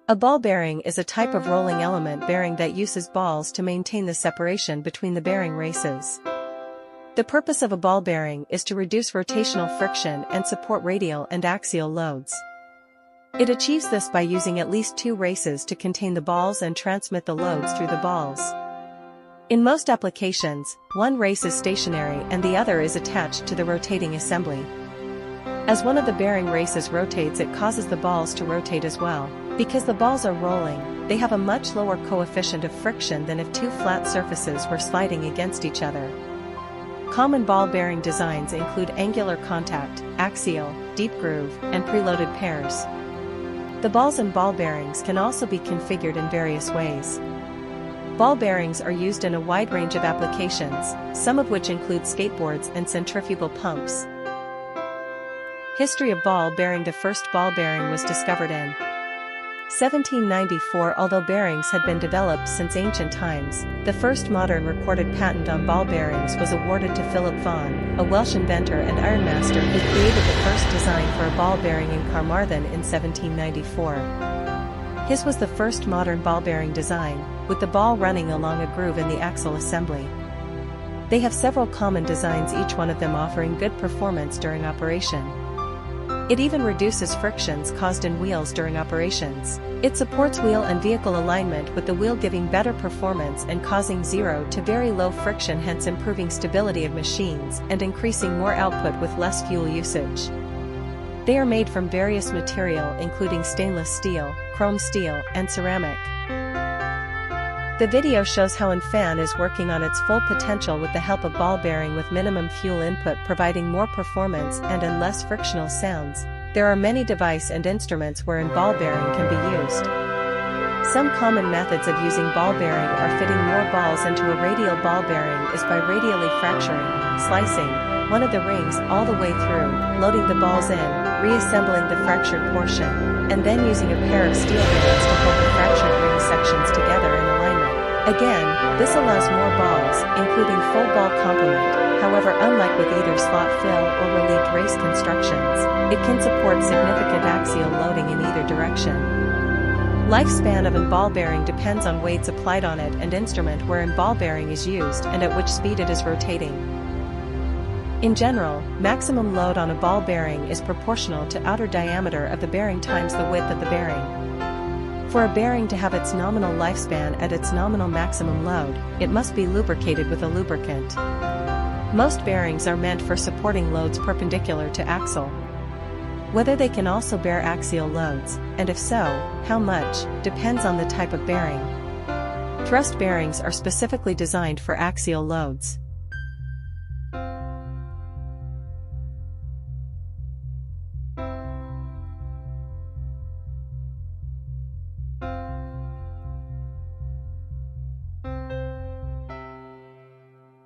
A ball bearing is a type of rolling element bearing that uses balls to maintain the separation between the bearing races. The purpose of a ball bearing is to reduce rotational friction and support radial and axial loads. It achieves this by using at least two races to contain the balls and transmit the loads through the balls. In most applications, one race is stationary and the other is attached to the rotating assembly. As one of the bearing races rotates, it causes the balls to rotate as well. Because the balls are rolling, they have a much lower coefficient of friction than if two flat surfaces were sliding against each other. Common ball bearing designs include angular contact, axial, deep groove, and preloaded pairs. The balls in ball bearings can also be configured in various ways. Ball bearings are used in a wide range of applications, some of which include skateboards and centrifugal pumps. History of ball bearing. The first ball bearing was discovered in 1794. Although bearings had been developed since ancient times, the first modern recorded patent on ball bearings was awarded to Philip Vaughan, a Welsh inventor and ironmaster who created the first design for a ball bearing in Carmarthen in 1794. His was the first modern ball bearing design, with the ball running along a groove in the axle assembly. They have several common designs, each one of them offering good performance during operation. It even reduces frictions caused in wheels during operations. It supports wheel and vehicle alignment, with the wheel giving better performance and causing zero to very low friction, hence improving stability of machines and increasing more output with less fuel usage. They are made from various material including stainless steel, chrome steel, and ceramic. The video shows how Infan is working on its full potential with the help of ball bearing with minimum fuel input, providing more performance and less frictional sounds. There are many device and instruments wherein ball bearing can be used. Some common methods of using ball bearing are fitting more balls into a radial ball bearing is by radially fracturing, slicing one of the rings all the way through, loading the balls in, reassembling the fractured portion, and then using a pair of steel bands to hold the fractured ring sections together in alignment. Again, this allows more balls, including full ball complement. However, unlike with either slot fill or relieved race constructions, it can support significant axial loading in either direction. Lifespan of a ball bearing depends on weights applied on it and instrument wherein ball bearing is used and at which speed it is rotating. In general, maximum load on a ball bearing is proportional to outer diameter of the bearing times the width of the bearing. For a bearing to have its nominal lifespan at its nominal maximum load, it must be lubricated with a lubricant. Most bearings are meant for supporting loads perpendicular to axle. Whether they can also bear axial loads, and if so, how much, depends on the type of bearing. Thrust bearings are specifically designed for axial loads.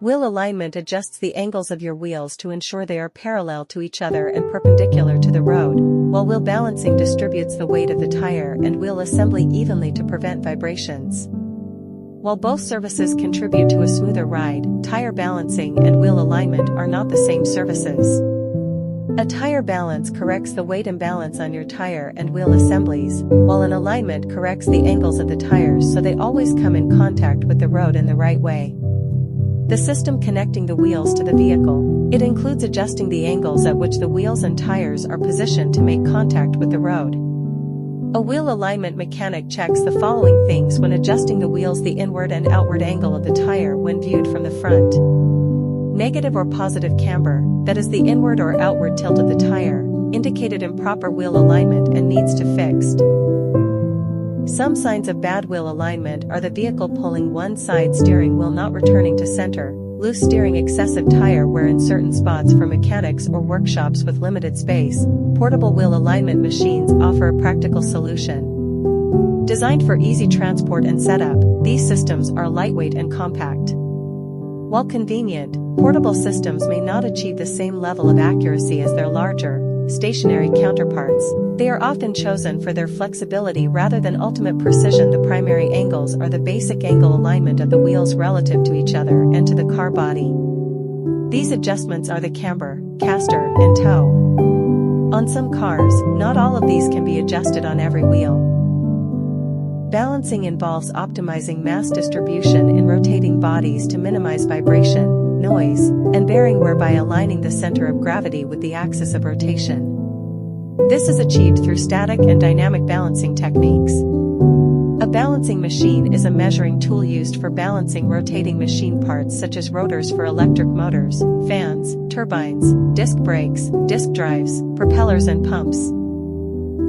Wheel alignment adjusts the angles of your wheels to ensure they are parallel to each other and perpendicular to the road, while wheel balancing distributes the weight of the tire and wheel assembly evenly to prevent vibrations. While both services contribute to a smoother ride, tire balancing and wheel alignment are not the same services. A tire balance corrects the weight imbalance on your tire and wheel assemblies, while an alignment corrects the angles of the tires so they always come in contact with the road in the right way. The system connecting the wheels to the vehicle. It includes adjusting the angles at which the wheels and tires are positioned to make contact with the road. A wheel alignment mechanic checks the following things when adjusting the wheels: the inward and outward angle of the tire when viewed from the front. Negative or positive camber, that is the inward or outward tilt of the tire, indicated improper wheel alignment and needs to fixed. Some signs of bad wheel alignment are the vehicle pulling one side, steering wheel not returning to center, loose steering, excessive tire wear in certain spots. For mechanics or workshops with limited space, portable wheel alignment machines offer a practical solution. Designed for easy transport and setup, these systems are lightweight and compact. While convenient, portable systems may not achieve the same level of accuracy as their larger, stationary counterparts. They are often chosen for their flexibility rather than ultimate precision. The primary angles are the basic angle alignment of the wheels relative to each other and to the car body. These adjustments are the camber, caster, and toe. On some cars, not all of these can be adjusted on every wheel. Balancing involves optimizing mass distribution in rotating bodies to minimize vibration, noise, and bearing wear by aligning the center of gravity with the axis of rotation. This is achieved through static and dynamic balancing techniques. A balancing machine is a measuring tool used for balancing rotating machine parts such as rotors for electric motors, fans, turbines, disc brakes, disc drives, propellers and pumps.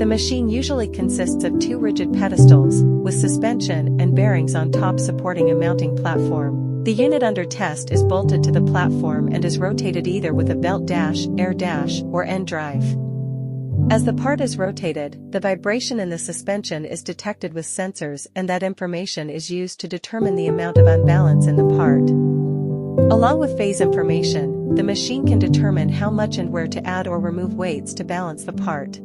The machine usually consists of two rigid pedestals, with suspension and bearings on top supporting a mounting platform. The unit under test is bolted to the platform and is rotated either with a belt dash, air dash, or end drive. As the part is rotated, the vibration in the suspension is detected with sensors, and that information is used to determine the amount of unbalance in the part. Along with phase information, the machine can determine how much and where to add or remove weights to balance the part.